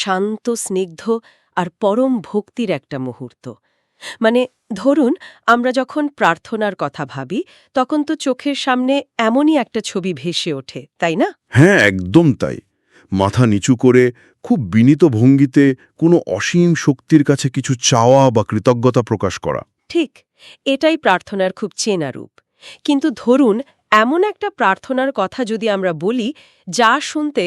শান্ত স্নিগ্ধ আর পরম ভক্তির একটা মুহূর্ত। মানে ধরুন, আমরা যখন প্রার্থনার কথা ভাবি তখন তো চোখের সামনে এমনই একটা ছবি ভেসে ওঠে, তাই না? হ্যাঁ, একদম তাই। মাথা নিচু করে খুব বিনীত ভঙ্গিতে কোনো অসীম শক্তির কাছে কিছু চাওয়া বা কৃতজ্ঞতা প্রকাশ করা। ঠিক, এটাই প্রার্থনার খুব চেনা রূপ। কিন্তু ধরুন, এমন একটা প্রার্থনার কথা যদি আমরা বলি যা শুনতে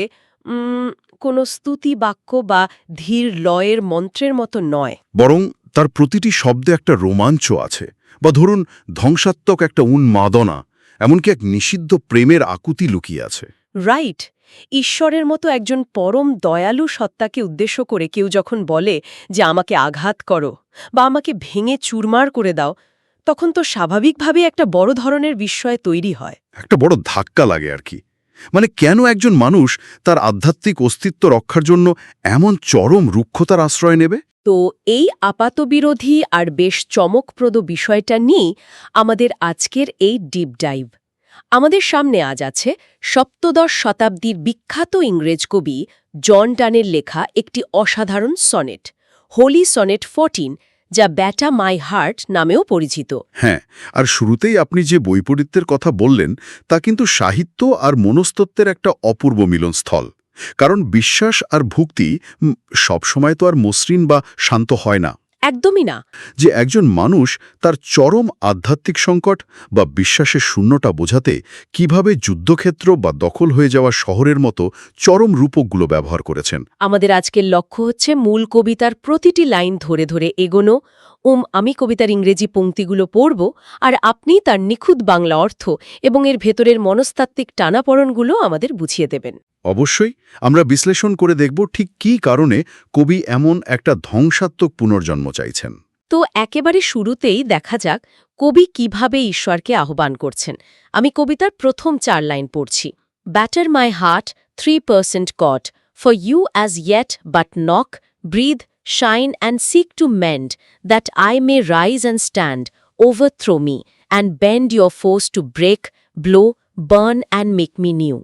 কোনো স্তুতি বাক্য বা ধীর লয়ের মন্ত্রের মতো নয়, বরং তার প্রতিটি শব্দে একটা রোমাঞ্চ আছে, বা ধরুন ধ্বংসাত্মক একটা উন্মাদনা, এমনকি এক নিষিদ্ধ প্রেমের আকুতি লুকিয়ে আছে। রাইট, ঈশ্বরের মতো একজন পরম দয়ালু সত্তাকে উদ্দেশ্য করে কেউ যখন বলে যে আমাকে আঘাত করো বা আমাকে ভেঙে চুরমার করে দাও, তখন তো স্বাভাবিকভাবেই একটা বড় ধরনের বিস্ময় তৈরি হয়। একটা বড় ধাক্কা লাগে আর কি। মানে কেন একজন মানুষ তার আধ্যাত্মিক অস্তিত্ব রক্ষার জন্য এমন চরম রুক্ষতার আশ্রয় নেবে? তো এই আপাতবিরোধী আর বেশ চমকপ্রদ বিষয়টা নিয়েই আমাদের আজকের এই ডিপ ডাইভ। আমাদের সামনে আজ আছে সপ্তদশ শতাব্দীর বিখ্যাত ইংরেজ কবি জন ডানের লেখা একটি অসাধারণ সনেট, হোলি সনেট 14, যা ব্যাটা মাই হার্ট নামেও পরিচিত। হ্যাঁ, আর শুরুতেই আপনি যে বৈপরীত্যের কথা বললেন তা কিন্তু সাহিত্য আর মনস্তত্ত্বের একটা অপূর্ব মিলনস্থল। কারণ বিশ্বাস আর ভক্তি সবসময় তো আর মসৃণ বা শান্ত হয় না। একদমই না। যে একজন মানুষ তার চরম আধ্যাত্মিক সংকট বা বিশ্বাসের শূন্যতা বোঝাতে কিভাবে যুদ্ধক্ষেত্র বা দখল হয়ে যাওয়া শহরের মতো চরম রূপকগুলো ব্যবহার করেছেন। আমাদের আজকের লক্ষ্য হচ্ছে মূল কবিতার প্রতিটি লাইন ধরে ধরে এগোনো। আমি কবিতার ইংরেজি পংক্তিগুলো পড়ব, আর আপনি তার নিখুঁত বাংলা অর্থ এবং এর ভেতরের মনস্তাত্ত্বিক টানাপড়নগুলো আমাদের বুঝিয়ে দেবেন। অবশ্যই আমরা বিশ্লেষণ করে দেখব ঠিক কী কারণে কবি এমন একটা ধ্বংসাত্মক পুনর্জন্ম চাইছেন। তো একেবারে শুরুতেই দেখা যাক কবি কিভাবে ঈশ্বরকে আহ্বান করছেন। আমি কবিতার প্রথম 4 লাইন পড়ছি। Batter my heart 3% God, for you as yet but knock, breathe, shine and seek to mend, that I may rise and stand, overthrow me, and bend your force to break, blow, burn and make me new.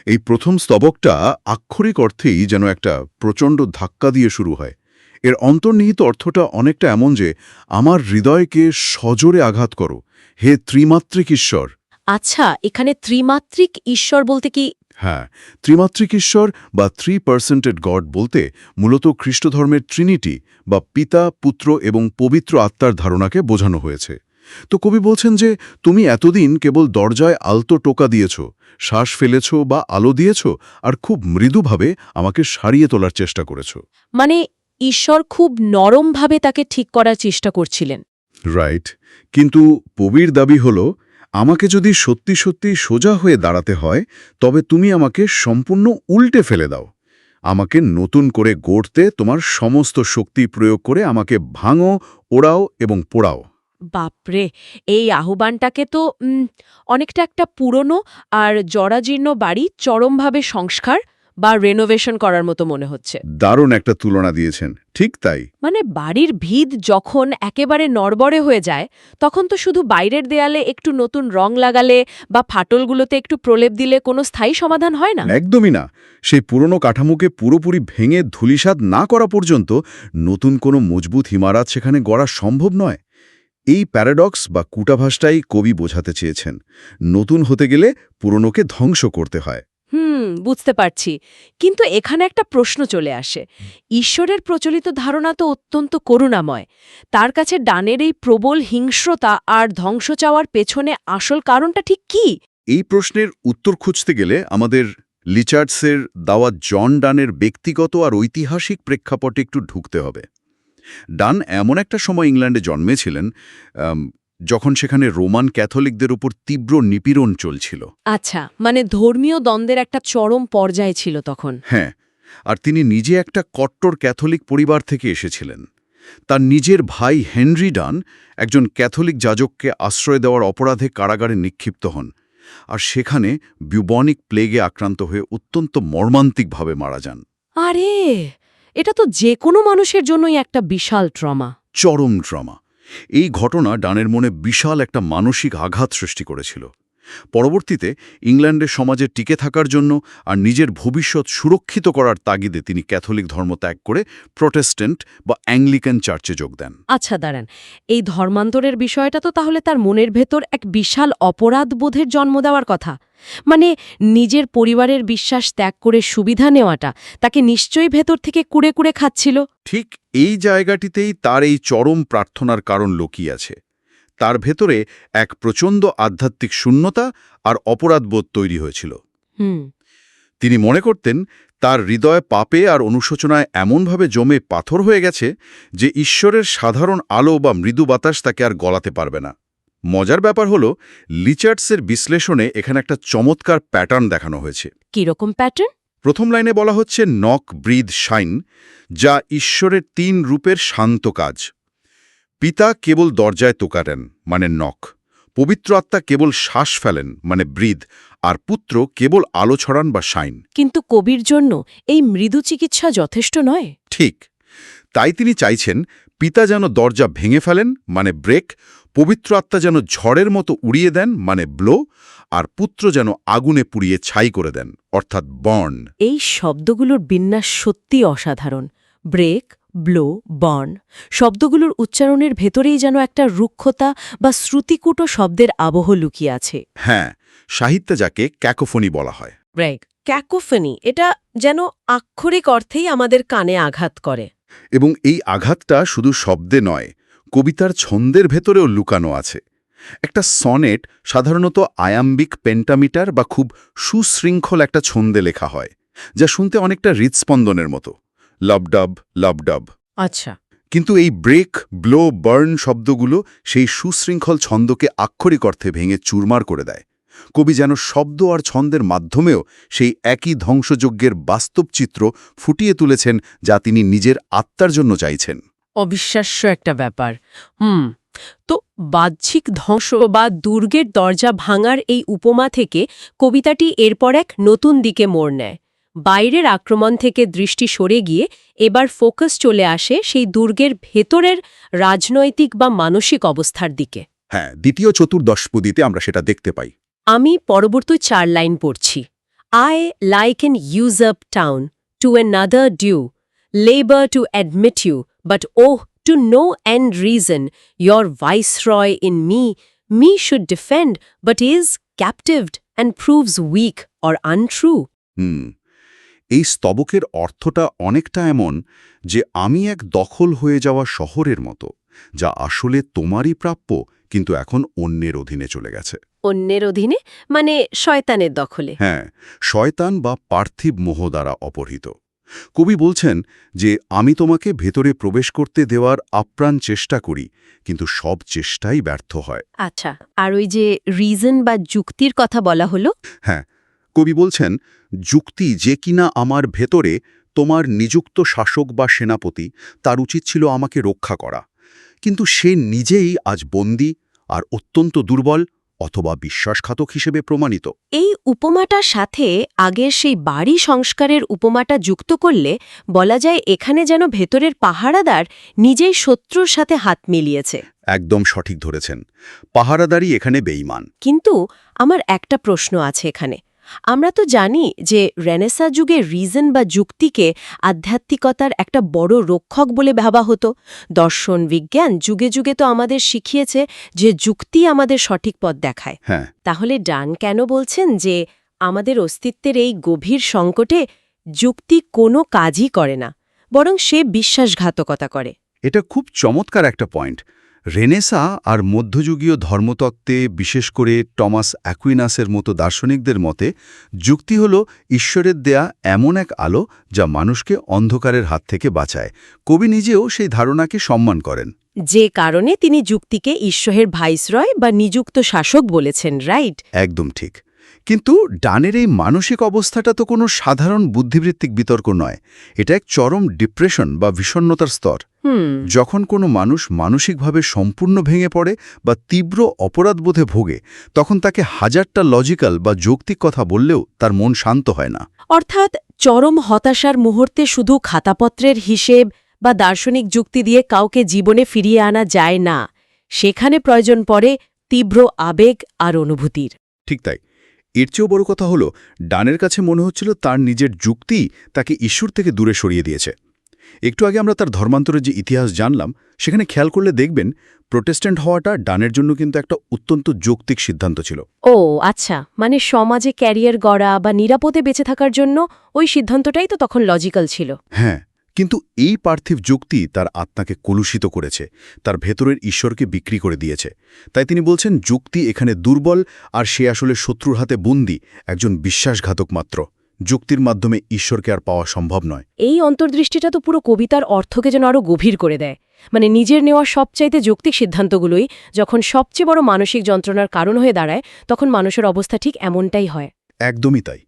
এই প্রথম স্তবকটা আক্ষরিক অর্থেই যেন একটা প্রচণ্ড ধাক্কা দিয়ে শুরু হয়। এর অন্তর্নিহিত অর্থটা অনেকটা এমন যে, আমার হৃদয়কে সজোরে আঘাত করো, হে ত্রিমাত্রিক ঈশ্বর। আচ্ছা, এখানে ত্রিমাত্রিক ঈশ্বর বলতে কি? হ্যাঁ, ত্রিমাত্রিক ঈশ্বর বা 3% গড বলতে মূলত খ্রিস্টধর্মের ট্রিনিটি বা পিতা, পুত্র এবং পবিত্র আত্মার ধারণাকে বোঝানো হয়েছে। তো কবি বলছেন যে, তুমি এতদিন কেবল দরজায় আলতো টোকা দিয়েছ, শ্বাস ফেলেছ বা আলো দিয়েছ, আর খুব মৃদুভাবে আমাকে সারিয়ে তোলার চেষ্টা করেছ। মানে ঈশ্বর খুব নরমভাবে তাকে ঠিক করার চেষ্টা করছিলেন। রাইট, কিন্তু কবির দাবি হল, আমাকে যদি সত্যি সত্যি সোজা হয়ে দাঁড়াতে হয় তবে তুমি আমাকে সম্পূর্ণ উল্টে ফেলে দাও। আমাকে নতুন করে গড়তে তোমার সমস্ত শক্তি প্রয়োগ করে আমাকে ভাঙো, ওড়াও এবং পোড়াও। বাপরে, এই আহ্বানটাকে তো অনেকটা একটা পুরনো আর জরাজীর্ণ বাড়ি চরমভাবে সংস্কার বা রেনোভেশন করার মতো মনে হচ্ছে। দারুণ একটা তুলনা দিয়েছেন, ঠিক তাই। মানে বাড়ির ভিত যখন একেবারে নড়বড়ে হয়ে যায়, তখন তো শুধু বাইরের দেয়ালে একটু নতুন রং লাগালে বা ফাটলগুলোতে একটু প্রলেপ দিলে কোনো স্থায়ী সমাধান হয় না। একদমই না। সেই পুরনো কাঠামোকে পুরোপুরি ভেঙে ধূলিসাৎ না করা পর্যন্ত নতুন কোনো মজবুত ইমারত সেখানে গড়া সম্ভব নয়। এই প্যারাডক্স বা কূটাভাসটাই কবি বোঝাতে চেয়েছেন। নতুন হতে গেলে পুরনোকে ধ্বংস করতে হয়। বুঝতে পারছি, কিন্তু এখানে একটা প্রশ্ন চলে আসে। ঈশ্বরের প্রচলিত ধারণা তো অত্যন্ত করুণাময়। তার কাছে ডানের এই প্রবল হিংস্রতা আর ধ্বংস চাওয়ার পেছনে আসল কারণটা ঠিক কি? এই প্রশ্নের উত্তর খুঁজতে গেলে আমাদের লিচার্ডসের দেওয়া জন ডানের ব্যক্তিগত আর ঐতিহাসিক প্রেক্ষাপটে একটু ঢুকতে হবে। ডান এমন একটা সময় ইংল্যান্ডে জন্মেছিলেন যখন সেখানে রোমান ক্যাথলিকদের উপর তীব্র নিপীড়ন চলছিল। আচ্ছা, মানে ধর্মীয় দ্বন্দ্বের একটা চরম পর্যায়ে ছিল তখন। হ্যাঁ, আর তিনি নিজে একটা কট্টর ক্যাথলিক পরিবার থেকে এসেছিলেন। তার নিজের ভাই হেনরি ডান একজন ক্যাথলিক যাজককে আশ্রয় দেওয়ার অপরাধে কারাগারে নিক্ষিপ্ত হন, আর সেখানে বিউবনিক প্লেগে আক্রান্ত হয়ে অত্যন্ত মর্মান্তিকভাবে মারা যান। আরে, এটা তো যে কোনো মানুষের জন্যই একটা বিশাল ট্রমা। চরম ট্রমা। এই ঘটনা ডানের মনে বিশাল একটা মানসিক আঘাত সৃষ্টি করেছিল। পরবর্তীতে ইংল্যান্ডের সমাজে টিকে থাকার জন্য আর নিজের ভবিষ্যৎ সুরক্ষিত করার তাগিদে তিনি ক্যাথলিক ধর্ম ত্যাগ করে প্রোটেস্ট্যান্ট বা অ্যাংলিকান চার্চে যোগ দেন। আচ্ছা দাঁড়ান, এই ধর্মান্তরের বিষয়টা তো তাহলে তার মনের ভেতর এক বিশাল অপরাধবোধের জন্ম দেওয়ার কথা। মানে নিজের পরিবারের বিশ্বাস ত্যাগ করে সুবিধা নেওয়াটা তাকে নিশ্চয়ই ভেতর থেকে কুড়ে কুড়ে খাচ্ছিল। ঠিক এই জায়গাটিতেই তার এই চরম প্রার্থনার কারণ লুকিয়ে আছে। তার ভেতরে এক প্রচণ্ড আধ্যাত্মিক শূন্যতা আর অপরাধবোধ তৈরি হয়েছিল। তিনি মনে করতেন তার হৃদয় পাপে আর অনুশোচনায় এমনভাবে জমে পাথর হয়ে গেছে যে ঈশ্বরের সাধারণ আলো বা মৃদু বাতাস তাকে আর গলাতে পারবে না। মজার ব্যাপার হলো, লিচার্ডসের বিশ্লেষণে এখানে একটা চমৎকার প্যাটার্ন দেখানো হয়েছে। কিরকম প্যাটার্ন? প্রথম লাইনে বলা হচ্ছে নক, ব্রিথ, শাইন, যা ঈশ্বরের 3 রূপের শান্ত কাজ। পিতা কেবল দরজায় টোকা দেন, মানে নক। পবিত্র আত্মা কেবল শ্বাস ফেলেন, মানে ব্রিথ। আর পুত্র কেবল আলো ছড়ান বা শাইন। কিন্তু কবির জন্য এই মৃদু চিকিৎসা যথেষ্ট নয়। ঠিক। তাই তিনি চাইছেন পিতা যেন দরজা ভেঙে ফেলেন, মানে ব্রেক। পবিত্র আত্মা যেন ঝড়ের মতো উড়িয়ে দেন, মানে ব্লো। আর পুত্র যেন আগুনে পুড়িয়ে ছাই করে দেন, অর্থাৎ বর্ন। এই শব্দগুলোর বিন্যাস সত্যি অসাধারণ। ব্রেক, ব্লো, বার্ন শব্দগুলোর উচ্চারণের ভেতরেই যেন একটা রুক্ষতা বা শ্রুতিকূট শব্দের আবহ লুকিয়ে আছে। হ্যাঁ, সাহিত্যে যাকে ক্যাকোফোনি বলা হয়। ব্রেক, ক্যাকোফোনি, এটা যেন আক্ষরিক অর্থেই আমাদের কানে আঘাত করে। এবং এই আঘাতটা শুধু শব্দে নয়, কবিতার ছন্দের ভেতরেও লুকানো আছে। একটা সনেট সাধারণত আয়াম্বিক পেন্টামিটার বা খুব সুশৃঙ্খল একটা ছন্দে লেখা হয়, যা শুনতে অনেকটা হৃৎস্পন্দনের মতো, লবডব লবডব। আচ্ছা। কিন্তু এই ব্রেক, ব্লো, বার্ন শব্দগুলো সেই সুশৃঙ্খল ছন্দকে আক্ষরিক অর্থে ভেঙে চুরমার করে দেয়। কবি যেন শব্দ আর ছন্দের মাধ্যমেও সেই একই ধ্বংসযজ্ঞের বাস্তব চিত্র ফুটিয়ে তুলেছেন, যা তিনি নিজের আত্মার জন্য চাইছেন। অবিশ্বাস্য একটা ব্যাপার। তো বাহ্যিক ধ্বংস বা দুর্গের দরজা ভাঙার এই উপমা থেকে কবিতাটি এরপর এক নতুন দিকে মোড় নেয়। বাইরের আক্রমণ থেকে দৃষ্টি সরে গিয়ে এবার ফোকাস চলে আসে সেই দুর্গের ভেতরের রাজনৈতিক বা মানসিক অবস্থার দিকে। হ্যাঁ, দ্বিতীয় চতুর্দশপদীতে আমরা সেটা দেখতে পাই। আমি পরবর্তী 4 লাইন পড়ছি। I like an usurp town, to another due, labor to admit you, but oh, to no end reason, your viceroy in me should defend, but is captived and proves weak or untrue. এই স্তবকের অর্থটা অনেকটা এমন যে আমি এক দখল হয়ে যাওয়া শহরের মতো, যা আসলে তোমারই প্রাপ্য, কিন্তু এখন অন্যের অধীনে চলে গেছে। অন্যের অধীনে মানে শয়তানের দখলে। হ্যাঁ, শয়তান বা পার্থিব মোহ দ্বারা অপহৃত। কবি বলছেন যে আমি তোমাকে ভেতরে প্রবেশ করতে দেওয়ার আপ্রাণ চেষ্টা করি, কিন্তু সব চেষ্টাই ব্যর্থ হয়। আচ্ছা, আর ওই যে রিজন বা যুক্তির কথা বলা হলো? হ্যাঁ, কবি বলছেন যুক্তি যে কিনা আমার ভেতরে তোমার নিযুক্ত শাসক বা সেনাপতি, তার উচিত ছিল আমাকে রক্ষা করা, কিন্তু সে নিজেই আজ বন্দী আর অত্যন্ত দুর্বল অথবা বিশ্বাসঘাতক হিসেবে প্রমাণিত। এই উপমাটার সাথে আগের সেই বাড়ি সংস্কারের উপমাটা যুক্ত করলে বলা যায় এখানে যেন ভেতরের পাহারাদার নিজেই শত্রুর সাথে হাত মিলিয়েছে। একদম সঠিক ধরেছেন, পাহারাদারই এখানে বেঈমান। কিন্তু আমার একটা প্রশ্ন আছে এখানে। আমরা তো জানি যে রেনেসা যুগে রিজন বা যুক্তিকে আধ্যাত্মিকতার একটা বড় রক্ষক বলে ভাবা হতো। দর্শন, বিজ্ঞান যুগে যুগে তো আমাদের শিখিয়েছে যে যুক্তি আমাদের সঠিক পথ দেখায়। হ্যাঁ, তাহলে ডান কেন বলছেন যে আমাদের অস্তিত্বের এই গভীর সংকটে যুক্তি কোনো কাজই করে না, বরং সে বিশ্বাসঘাতকতা করে? এটা খুব চমৎকার একটা পয়েন্ট। রেনেসা আর মধ্যযুগীয় ধর্মতত্ত্বে, বিশেষ করে টমাস অ্যাকুইনাসের মতো দার্শনিকদের মতে, যুক্তি হল ঈশ্বরের দেয়া এমন এক আলো যা মানুষকে অন্ধকারের হাত থেকে বাঁচায়। কবি নিজেও সেই ধারণাকে সম্মান করেন। যে কারণে তিনি যুক্তিকে ঈশ্বরের ভাইসরয় বা নিযুক্ত শাসক বলেছেন, রাইট? একদম ঠিক। কিন্তু ডানের এই মানসিক অবস্থাটা তো কোনো সাধারণ বুদ্ধিবৃত্তিক বিতর্ক নয়, এটা এক চরম ডিপ্রেশন বা বিষণ্ণতার স্তর। যখন কোনো মানুষ মানসিকভাবে সম্পূর্ণ ভেঙে পড়ে বা তীব্র অপরাধবোধে ভোগে, তখন তাকে হাজারটা লজিক্যাল বা যৌক্তিক কথা বললেও তার মন শান্ত হয় না। অর্থাৎ চরম হতাশার মুহূর্তে শুধু খাতাপত্রের হিসেব বা দার্শনিক যুক্তি দিয়ে কাউকে জীবনে ফিরিয়ে আনা যায় না, সেখানে প্রয়োজন পড়ে তীব্র আবেগ আর অনুভূতির। ঠিক তাই। এর চেয়েও বড় কথা হলো, ডানের কাছে মনে হচ্ছিল তার নিজের যুক্তি তাকে ঈশ্বর থেকে দূরে সরিয়ে দিয়েছে। একটু আগে আমরা তার ধর্মান্তরের যে ইতিহাস জানলাম, সেখানে খেয়াল করলে দেখবেন প্রোটেস্ট্যান্ট হওয়াটা ডানের জন্য কিন্তু একটা অত্যন্ত যৌক্তিক সিদ্ধান্ত ছিল। ও আচ্ছা, মানে সমাজে ক্যারিয়ার গড়া বা নিরাপদে বেঁচে থাকার জন্য ওই সিদ্ধান্তটাই তো তখন লজিক্যাল ছিল। হ্যাঁ, কিন্তু এই পার্থিব যুক্তি তার আত্মাকে কলুষিত করেছে, তার ভেতরের ঈশ্বরকে বিক্রি করে দিয়েছে। তাই তিনি বলছেন যুক্তি এখানে দুর্বল, আর সে আসলে শত্রুর হাতে বন্দী, একজন বিশ্বাসঘাতক মাত্র। যুক্তির মাধ্যমে ঈশ্বরকে আর পাওয়া সম্ভব নয়। এই অন্তর্দৃষ্টিটা তো পুরো কবিতার অর্থকে যেন আরও গভীর করে দেয়। মানে নিজের নেওয়া সবচাইতে যৌক্তিক সিদ্ধান্তগুলোই যখন সবচেয়ে বড় মানসিক যন্ত্রণার কারণ হয়ে দাঁড়ায়, তখন মানুষের অবস্থা ঠিক এমনটাই হয়। একদমই তাই।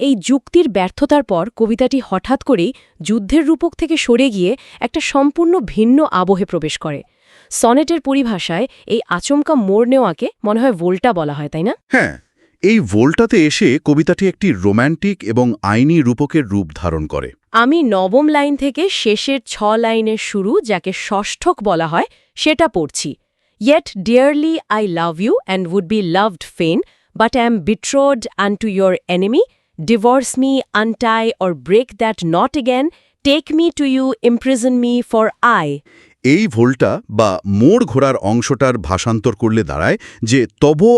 এই যুক্তির ব্যর্থতার পর কবিতাটি হঠাৎ করেই যুদ্ধের রূপক থেকে সরে গিয়ে একটা সম্পূর্ণ ভিন্ন আবহে প্রবেশ করে। সনেটের পরিভাষায় এই আচমকা মোড় নেওয়াকে মনে হয় ভোল্টা বলা হয়, তাই না? হ্যাঁ, এই ভোল্টাতে এসে কবিতাটি একটি রোম্যান্টিক এবং আইনি রূপকের রূপ ধারণ করে। আমি নবম লাইন থেকে শেষের 6 লাইনের শুরু, যাকে ষষ্ঠক বলা হয়, সেটা পড়ছি। Yet dearly I love you and would be loved fain, but am betrothed unto your enemy. Divorce me, untie or break that knot again. Take me to you, imprison me, for I. এই ভোল্টা বা মোড় ঘোরার অংশটার ভাষান্তর করলে দাঁড়ায় যে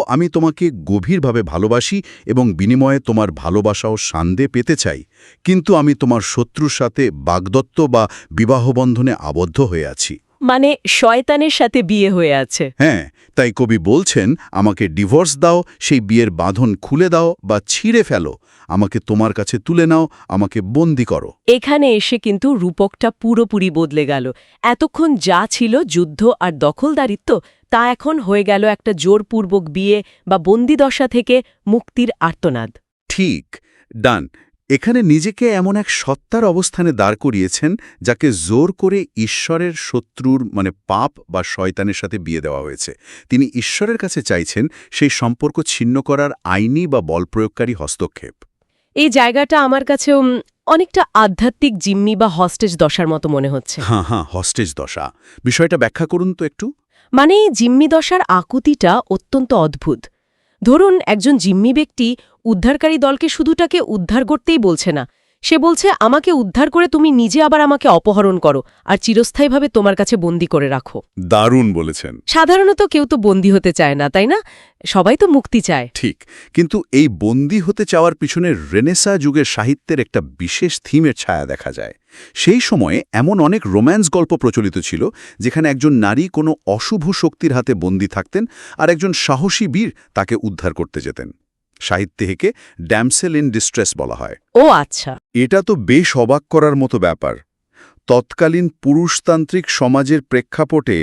আমি তোমাকে গভীরভাবে ভালোবাসি এবং বিনিময়ে তোমার ভালোবাসা ও সান্দে পেতে চাই, কিন্তু আমি তোমার শত্রুর সাথে বাগদত্ত বা বিবাহবন্ধনে আবদ্ধ হয়ে আছি। মানে শয়তানের সাথে বিয়ে হয়ে আছে। হ্যাঁ, তাই কবি বলছেন, আমাকে ডিভোর্স দাও, সেই বিয়ের বাঁধন খুলে দাও বা ছিঁড়ে ফেলো, আমাকে তোমার কাছে তুলে নাও, আমাকে বন্দি করো। এখানে এসে কিন্তু রূপকটা পুরোপুরি বদলে গেল। এতক্ষণ যা ছিল যুদ্ধ আর দখলদারিত্ব, তা এখন হয়ে গেল একটা জোরপূর্বক বিয়ে বা বন্দিদশা থেকে মুক্তির আর্তনাদ। ঠিক, ডান। এখানে নিজেকে এমন এক সত্তার অবস্থানে দাঁড় করিয়েছেন যাকে জোর করে ঈশ্বরের শত্রুর মানে পাপ বা শয়তানের সাথে বিয়ে দেওয়া হয়েছে। তিনি ঈশ্বরের কাছে চাইছেন সেই সম্পর্ক ছিন্ন করার আইনি বা বলপ্রয়োগকারী হস্তক্ষেপ। এই জায়গাটা আমার কাছেও অনেকটা আধ্যাত্মিক জিম্মি বা হস্টেজ দশার মতো মনে হচ্ছে। হ্যাঁ, হস্টেজ দশা। বিষয়টা ব্যাখ্যা করুন তো একটু। মানে এই জিম্মি দশার আকুতিটা অত্যন্ত অদ্ভুত। ধরুন একজন জিম্মি ব্যক্তি উদ্ধারকারী দলকে শুধুটাকে উদ্ধার করতেই বলছে না, সে বলছে আমাকে উদ্ধার করে তুমি নিজে আবার আমাকে অপহরণ করো আর চিরস্থায়ীভাবে তোমার কাছে বন্দী করে রাখো। দারুণ বলেছেন। সাধারণত কেউ তো বন্দী হতে চায় না, তাই না? সবাই তো মুক্তি চায়। ঠিক, কিন্তু এই বন্দী হতে চাওয়ার পিছনে রেনেসা যুগের সাহিত্যের একটা বিশেষ থিমের ছায়া দেখা যায়। সেই সময়ে এমন অনেক রোম্যান্স গল্প প্রচলিত ছিল যেখানে একজন নারী কোনো অশুভ শক্তির হাতে বন্দী থাকতেন আর একজন সাহসী বীর তাকে উদ্ধার করতে যেতেন। সাহিত্যে একে ড্যামসেল ইন ডিস্ট্রেস বলা হয়। ও আচ্ছা। এটা তো বেশ অবাক করার মতো ব্যাপার। তৎকালীন পুরুষতান্ত্রিক সমাজের প্রেক্ষাপটে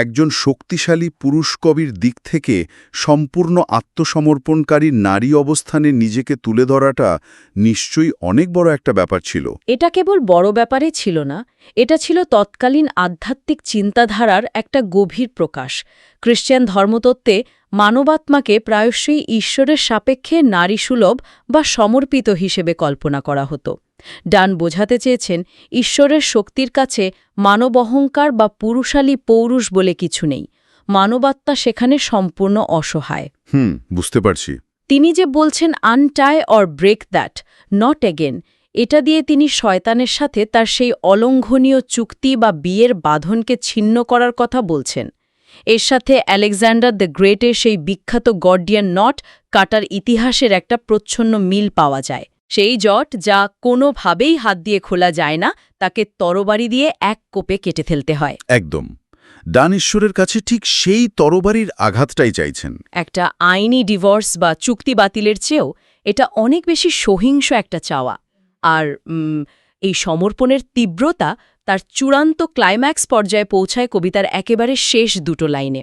একজন শক্তিশালী পুরুষ কবির দিক থেকে সম্পূর্ণ আত্মসমর্পণকারী নারী অবস্থানে নিজেকে তুলে ধরাটা নিশ্চয়ই অনেক বড় একটা ব্যাপার ছিল। এটা কেবল বড় ব্যাপারে ছিল না, এটা ছিল তৎকালীন আধ্যাত্মিক চিন্তাধারার একটা গভীর প্রকাশ। খ্রিস্টান ধর্মতত্ত্বে মানবাত্মাকে প্রায়শই ঈশ্বরের সাপেক্ষে নারীসুলভ বা সমর্পিত হিসেবে কল্পনা করা হতো। ডান বোঝাতে চেয়েছেন ঈশ্বরের শক্তির কাছে মানব অহংকার বা পুরুষালী পৌরুষ বলে কিছু নেই। মানবাত্মা সেখানে সম্পূর্ণ অসহায়। বুঝতে পারছি। তিনি যে বলছেন untie or break that knot again, এটা দিয়ে তিনি শয়তানের সাথে তার সেই অলঙ্ঘনীয় চুক্তি বা বিয়ের বাঁধনকে ছিন্ন করার কথা বলছেন। এর সাথে আলেকজান্ডার দ্য গ্রেটের সেই বিখ্যাত গর্ডিয়ান নট কাটার ইতিহাসের একটা প্রচ্ছন্ন মিল পাওয়া যায়। সেই জট যা কোনোভাবেই হাত দিয়ে খোলা যায় না, তাকে তরবারি দিয়ে এক কোপে কেটে ফেলতে হয়। একদম। ডান ঈশ্বরের কাছে ঠিক সেই তরবারির আঘাতটাই চাইছেন। একটা আইনি ডিভোর্স বা চুক্তি বাতিলের চেয়েও এটা অনেক বেশি সহিংস একটা চাওয়া। আর এই সমর্পণের তীব্রতা তার চূড়ান্ত ক্লাইম্যাক্স পর্যায়ে পৌঁছায় কবিতার একেবারে শেষ দুটো লাইনে।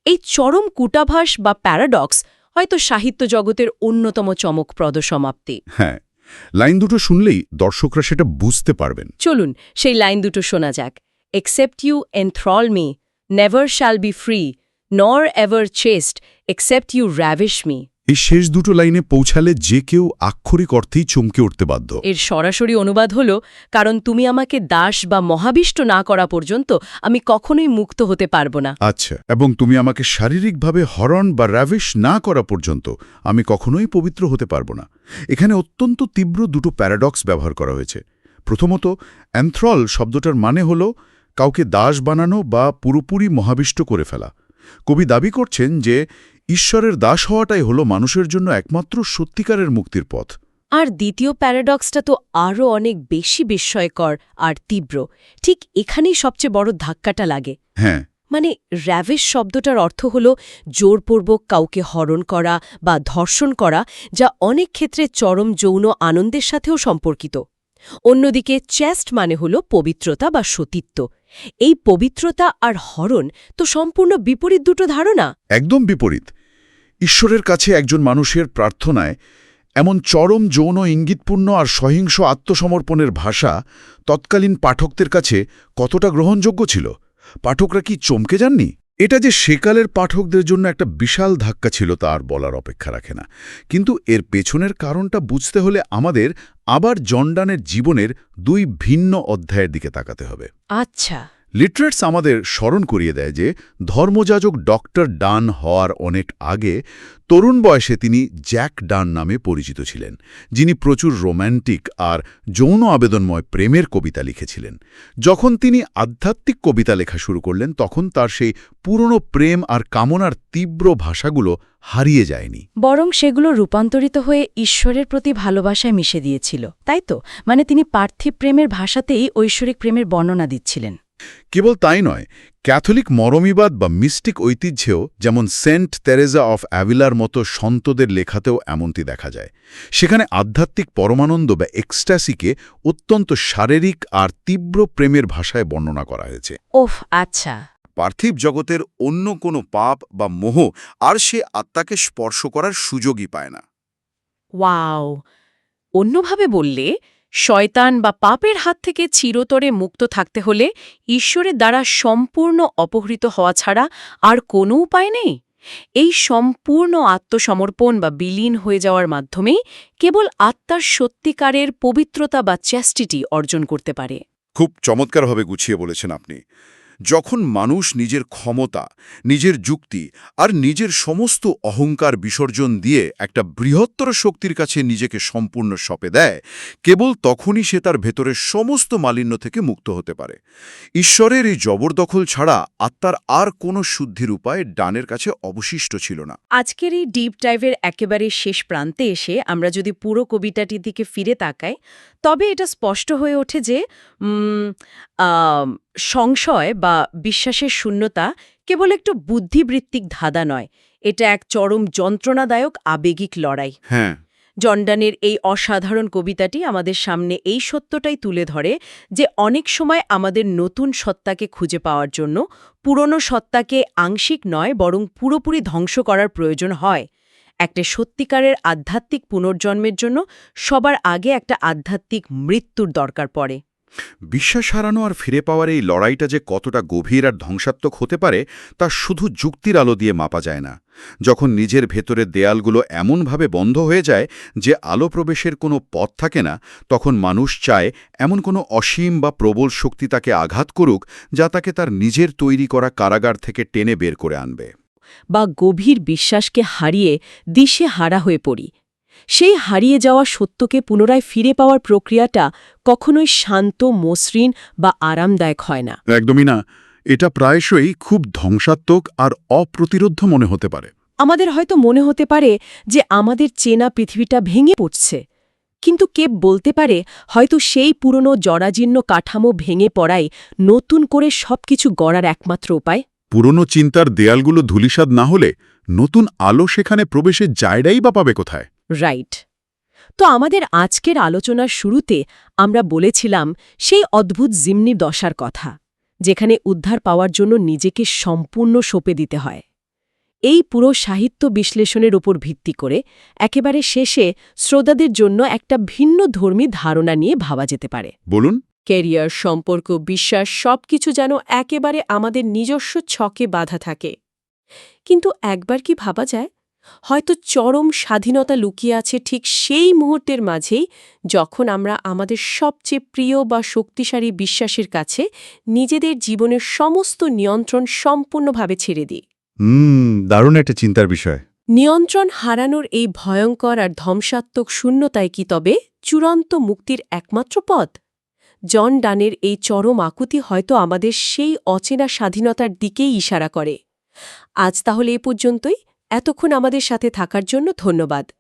এই চরম কূটাভাস বা প্যারাডক্স হয়তো সাহিত্য জগতের অন্যতম চমকপ্রদ সমাপ্তি। হ্যাঁ, লাইন দুটো শুনলেই দর্শকরা সেটা বুঝতে পারবেন। চলুন সেই লাইন দুটো শোনা যাক। Except you enthrall me, never shall be free, nor ever chaste, except you ravish me. এই শেষ দুটো লাইনে পৌঁছালে যে কেউ আক্ষরিক অর্থেই চমকে উঠতে বাধ্য। এর সরাসরি অনুবাদ হল, কারণ তুমি আমাকে দাস বা মহাবিষ্ট না করা পর্যন্ত আমি কখনোই মুক্ত হতে পারব না। আচ্ছা, এবং তুমি আমাকে শারীরিকভাবে হরণ বা র্যাভিশ না করা পর্যন্ত আমি কখনোই পবিত্র হতে পারব না। এখানে অত্যন্ত তীব্র দুটো প্যারাডক্স ব্যবহার করা হয়েছে। প্রথমত, অ্যান্থ্রল শব্দটার মানে হল কাউকে দাস বানানো বা পুরোপুরি মহাবিষ্ট করে ফেলা। কবি দাবি করছেন যে ঈশ্বরের দাস হওয়াটাই হল মানুষের জন্য একমাত্র সত্যিকারের মুক্তির পথ। আর দ্বিতীয় প্যারাডক্সটা তো আরও অনেক বেশি বিস্ময়কর আর তীব্র। ঠিক এখানেই সবচেয়ে বড় ধাক্কাটা লাগে। হ্যাঁ, মানে র্যাভিশ শব্দটার অর্থ হল জোরপূর্বক কাউকে হরণ করা বা ধর্ষণ করা, যা অনেক ক্ষেত্রে চরম যৌন আনন্দের সাথেও সম্পর্কিত। অন্যদিকে চেস্ট মানে হল পবিত্রতা বা সতীত্ব। এই পবিত্রতা আর হরণ তো সম্পূর্ণ বিপরীত দুটো ধারণা। একদম বিপরীত। ঈশ্বরের কাছে একজন মানুষের প্রার্থনায় এমন চরম যৌন ইঙ্গিতপূর্ণ আর সহিংস আত্মসমর্পণের ভাষা তৎকালীন পাঠকদের কাছে কতটা গ্রহণযোগ্য ছিল? পাঠকরা কি চমকে যাননি? এটা যে সেকালের পাঠকদের জন্য একটা বিশাল ধাক্কা ছিল তা আর বলার অপেক্ষা রাখে না। কিন্তু এর পেছনের কারণটা বুঝতে হলে আমাদের আবার জন ডানের জীবনের দুই ভিন্ন অধ্যায়ের দিকে তাকাতে হবে। আচ্ছা। লিটারেটস আমাদের স্মরণ করিয়ে দেয় যে ধর্মযাজক ডক্টর ডান হওয়ার অনেক আগে তরুণ বয়সে তিনি জ্যাক ডান নামে পরিচিত ছিলেন, যিনি প্রচুর রোম্যান্টিক আর যৌন আবেদনময় প্রেমের কবিতা লিখেছিলেন। যখন তিনি আধ্যাত্মিক কবিতা লেখা শুরু করলেন, তখন তার সেই পুরনো প্রেম আর কামনার তীব্র ভাষাগুলো হারিয়ে যায়নি, বরং সেগুলো রূপান্তরিত হয়ে ঈশ্বরের প্রতি ভালোবাসায় মিশে দিয়েছিল, তাই তো? মানে তিনি পার্থিব প্রেমের ভাষাতেই ঐশ্বরিক প্রেমের বর্ণনা দিচ্ছিলেন। কেবল তাই নয়, ক্যাথলিক মরমিবাদ বা মিস্টিক ঐতিহ্যেও, যেমন সেন্ট তেরেজা অফ অ্যাভিলার মতো সন্তদের লেখাতেও এমনটি দেখা যায়। সেখানে আধ্যাত্মিক পরমানন্দ বা এক্সট্যাসিকে অত্যন্ত শারীরিক আর তীব্র প্রেমের ভাষায় বর্ণনা করা হয়েছে। ওফ, আচ্ছা। পার্থিব জগতের অন্য কোনো পাপ বা মোহ আর সে আত্মাকে স্পর্শ করার সুযোগই পায় না। ওয়াও! অন্যভাবে বললে, শয়তান বা পাপের হাত থেকে চিরতরে মুক্ত থাকতে হলে ঈশ্বরের দ্বারা সম্পূর্ণ অপহৃত হওয়া ছাড়া আর কোনো উপায় নেই। এই সম্পূর্ণ আত্মসমর্পণ বা বিলীন হয়ে যাওয়ার মাধ্যমেই কেবল আত্মার সত্যিকারের পবিত্রতা বা চ্যাস্টিটি অর্জন করতে পারে। খুব চমৎকারভাবে গুছিয়ে বলেছেন আপনি। যখন মানুষ নিজের ক্ষমতা, নিজের যুক্তি আর নিজের সমস্ত অহংকার বিসর্জন দিয়ে একটা বৃহত্তর শক্তির কাছে নিজেকে সম্পূর্ণ সঁপে দেয়, কেবল তখনই সে তার ভেতরের সমস্ত মালিন্য থেকে মুক্ত হতে পারে। ঈশ্বরের এই জবরদখল ছাড়া আত্মার আর কোনো শুদ্ধির উপায় ডানের কাছে অবশিষ্ট ছিল না। আজকের এই ডিপ ডাইভের একেবারে শেষ প্রান্তে এসে আমরা যদি পুরো কবিতাটির দিকে ফিরে তাকাই, তবে এটা স্পষ্ট হয়ে ওঠে যে সংশয় বা বিশ্বাসের শূন্যতা কেবল একটু বুদ্ধিবৃত্তিক ধাঁধা নয়, এটা এক চরম যন্ত্রণাদায়ক আবেগিক লড়াই। হ্যাঁ, জন ডানের এই অসাধারণ কবিতাটি আমাদের সামনে এই সত্যটাই তুলে ধরে যে অনেক সময় আমাদের নতুন সত্তাকে খুঁজে পাওয়ার জন্য পুরনো সত্তাকে আংশিক নয় বরং পুরোপুরি ধ্বংস করার প্রয়োজন হয়। একটা সত্যিকারের আধ্যাত্মিক পুনর্জন্মের জন্য সবার আগে একটা আধ্যাত্মিক মৃত্যুর দরকার পড়ে। বিশ্বাস হারানো আর ফিরে পাওয়ার এই লড়াইটা যে কতটা গভীর আর ধ্বংসাত্মক হতে পারে তা শুধু যুক্তির আলো দিয়ে মাপা যায় না। যখন নিজের ভেতরের দেয়ালগুলো এমনভাবে বন্ধ হয়ে যায় যে আলো প্রবেশের কোনো পথ থাকে না, তখন মানুষ চায় এমন কোনো অসীম বা প্রবল শক্তি তাকে আঘাত করুক যা তাকে তার নিজের তৈরি করা কারাগার থেকে টেনে বের করে আনবে। বা গভীর বিশ্বাসকে হারিয়ে দিশে হারা হয়ে পড়ি। সেই হারিয়ে যাওয়া সত্যকে পুনরায় ফিরে পাওয়ার প্রক্রিয়াটা কখনোই শান্ত, মসৃণ বা আরামদায়ক হয় না। একদমই না। এটা প্রায়শই খুব ধ্বংসাত্মক আর অপ্রতিরোধ্য মনে হতে পারে। আমাদের হয়তো মনে হতে পারে যে আমাদের চেনা পৃথিবীটা ভেঙে পড়ছে, কিন্তু কে বলতে পারে হয়তো সেই পুরনো জরাজীর্ণ কাঠামো ভেঙে পড়াই নতুন করে সবকিছু গড়ার একমাত্র উপায়। পুরনো চিন্তার দেয়ালগুলো ধূলিসাৎ না হলে নতুন আলো সেখানে প্রবেশের জায়গাই বা পাবে কোথায়? রাইট। তো আমাদের আজকের আলোচনার শুরুতে আমরা বলেছিলাম সেই অদ্ভুত জিম্নি দশার কথা, যেখানে উদ্ধার পাওয়ার জন্য নিজেকে সম্পূর্ণ সঁপে দিতে হয়। এই পুরো সাহিত্য বিশ্লেষণের উপর ভিত্তি করে একেবারে শেষে শ্রোতাদের জন্য একটা ভিন্ন ধর্মী ধারণা নিয়ে ভাবা যেতে পারে। বলুন। ক্যারিয়ার, সম্পর্ক, বিশ্বাস সবকিছু যেন একেবারে আমাদের নিজস্ব ছকে বাঁধা থাকে। কিন্তু একবার কি ভাবা যায় হয়তো চরম স্বাধীনতা লুকিয়ে আছে ঠিক সেই মুহূর্তের মাঝেই যখন আমরা আমাদের সবচেয়ে প্রিয় বা শক্তিশালী বিশ্বাসের কাছে নিজেদের জীবনের সমস্ত নিয়ন্ত্রণ সম্পূর্ণভাবে ছেড়ে দিই। দারুণ একটা চিন্তার বিষয়। নিয়ন্ত্রণ হারানোর এই ভয়ঙ্কর আর ধ্বংসাত্মক শূন্যতায় কি তবে চূড়ান্ত মুক্তির একমাত্র পথ? জন ডানের এই চরম আকুতি হয়তো আমাদের সেই অচেনা স্বাধীনতার দিকেই ইশারা করে। আজ তাহলে এ পর্যন্তই। এতক্ষণ আমাদের সাথে থাকার জন্য ধন্যবাদ।